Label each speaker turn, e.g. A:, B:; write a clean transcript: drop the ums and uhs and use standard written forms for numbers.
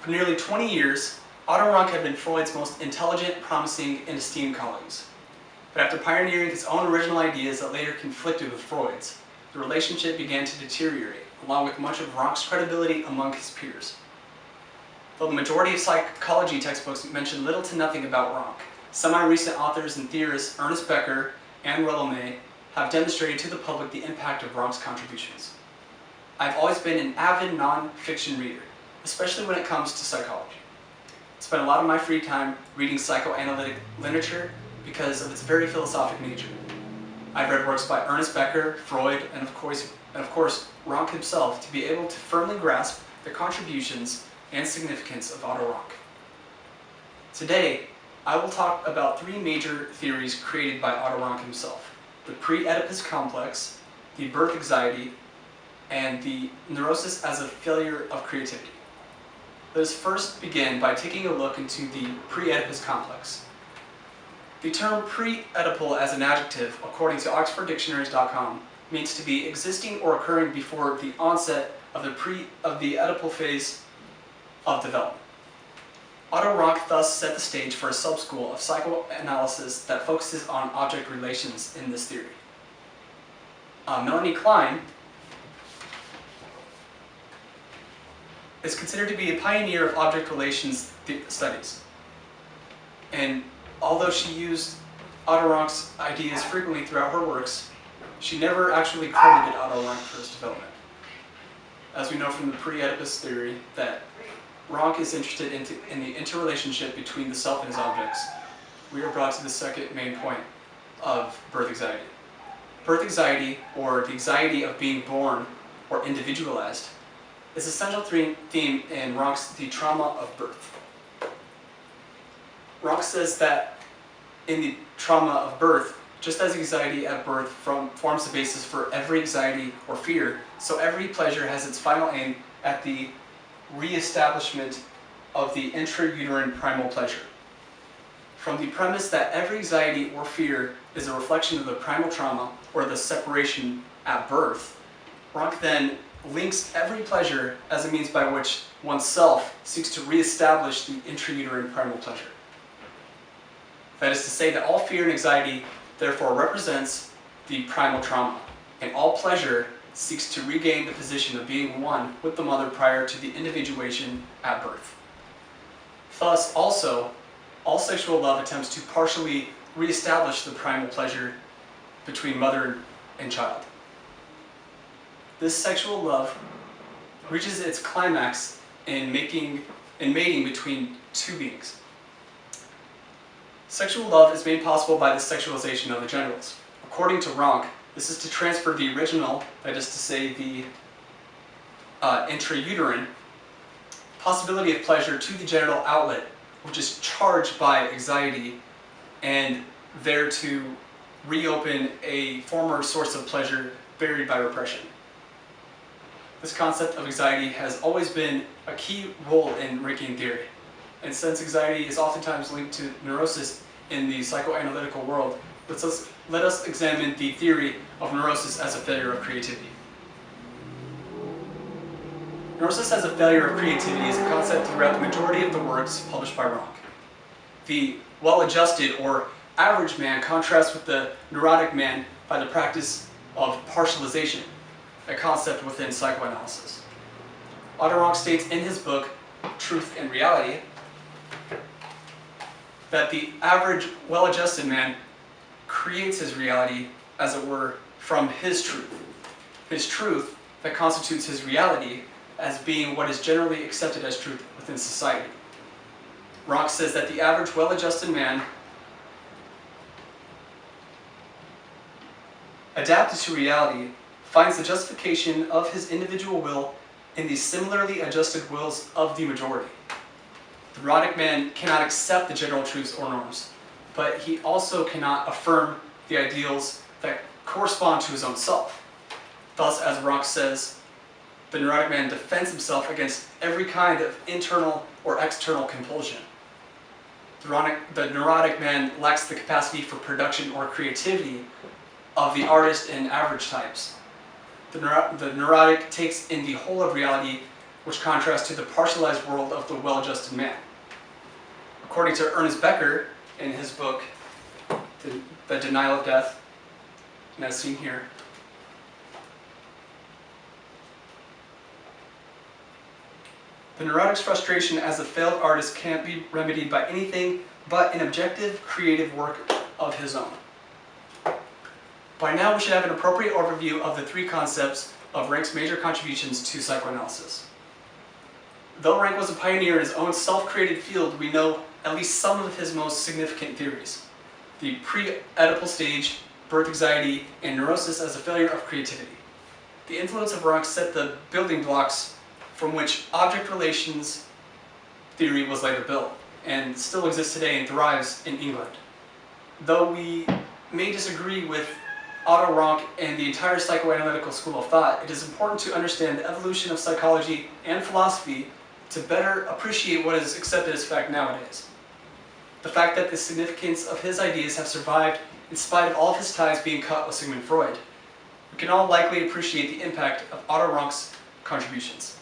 A: For nearly 20 years, Otto had been Freud's most intelligent, promising, and esteemed colleagues. But after pioneering his own original ideas that later conflicted with Freud's, the relationship began to deteriorate, along with much of Ranke's credibility among his peers. Though the majority of psychology textbooks mention little to nothing about Ranke, semi-recent authors and theorists Ernest Becker and Rollo May have demonstrated to the public the impact of Ranke's contributions. I've always been an avid non-fiction reader, especially when it comes to psychology. I spend a lot of my free time reading psychoanalytic literature because of its very philosophic nature. I've read works by Ernest Becker, Freud, and of course Ranke himself to be able to firmly grasp the contributions and significance of Otto Ranke. Today, I will talk about three major theories created by Otto Ranke himself: the pre-Oedipus complex, the birth anxiety, and the neurosis as a failure of creativity. Let us first begin by taking a look into the pre-Oedipus complex. The term pre-Oedipal as an adjective, according to OxfordDictionaries.com, means to be existing or occurring before the onset of the Oedipal phase of development. Otto Ranke thus set the stage for a subschool of psychoanalysis that focuses on object relations in this theory. Melanie Klein is considered to be a pioneer of object relations studies. And although she used Otto Ranke's ideas frequently throughout her works, she never actually credited Otto Ranke for his development. As we know from the pre-Oedipus theory that Ranke is interested in the interrelationship between the self and his objects, we are brought to the second main point of birth anxiety. Birth anxiety, or the anxiety of being born or individualized, is a central theme in Ranke's The Trauma of Birth. Ranke says that in the trauma of birth, just as anxiety at birth forms the basis for every anxiety or fear, so every pleasure has its final aim at the re-establishment of the intrauterine primal pleasure. From the premise that every anxiety or fear is a reflection of the primal trauma or the separation at birth, Ranke then links every pleasure as a means by which oneself seeks to re-establish the intrauterine primal pleasure. That is to say that all fear and anxiety therefore represents the primal trauma, and all pleasure seeks to regain the position of being one with the mother prior to the individuation at birth. Thus, also, all sexual love attempts to partially re-establish the primal pleasure between mother and child. This sexual love reaches its climax in mating between two beings. Sexual love is made possible by the sexualization of the genitals. According to Ranke, this is to transfer the original, that is to say the intrauterine, possibility of pleasure to the genital outlet, which is charged by anxiety, and there to reopen a former source of pleasure buried by repression. This concept of anxiety has always been a key role in Rankean theory. And since anxiety is oftentimes linked to neurosis in the psychoanalytical world, let us examine the theory of neurosis as a failure of creativity. Neurosis as a failure of creativity is a concept throughout the majority of the works published by Ranke. The well-adjusted or average man contrasts with the neurotic man by the practice of partialization, a concept within psychoanalysis. Otto Ranke states in his book, Truth and Reality, that the average well-adjusted man creates his reality, as it were, from his truth that constitutes his reality as being what is generally accepted as truth within society. Ranke says that the average well-adjusted man, adapted to reality, finds the justification of his individual will in the similarly adjusted wills of the majority. The neurotic man cannot accept the general truths or norms, but he also cannot affirm the ideals that correspond to his own self. Thus, as Ranke says, the neurotic man defends himself against every kind of internal or external compulsion. The neurotic man lacks the capacity for production or creativity of the artist and average types. The neurotic takes in the whole of reality which contrasts to the partialized world of the well-adjusted man. According to Ernest Becker, in his book, The Denial of Death, and as seen here, the neurotic's frustration as a failed artist can't be remedied by anything but an objective, creative work of his own. By now, we should have an appropriate overview of the three concepts of Rank's major contributions to psychoanalysis. Though Rank was a pioneer in his own self-created field, we know at least some of his most significant theories: the pre-Oedipal stage, birth anxiety, and neurosis as a failure of creativity. The influence of Rank set the building blocks from which object relations theory was later built, and still exists today and thrives in England. Though we may disagree with Otto Rank and the entire psychoanalytical school of thought, it is important to understand the evolution of psychology and philosophy to better appreciate what is accepted as fact nowadays. The fact that the significance of his ideas have survived in spite of all of his ties being cut with Sigmund Freud. We can all likely appreciate the impact of Otto Rank's contributions.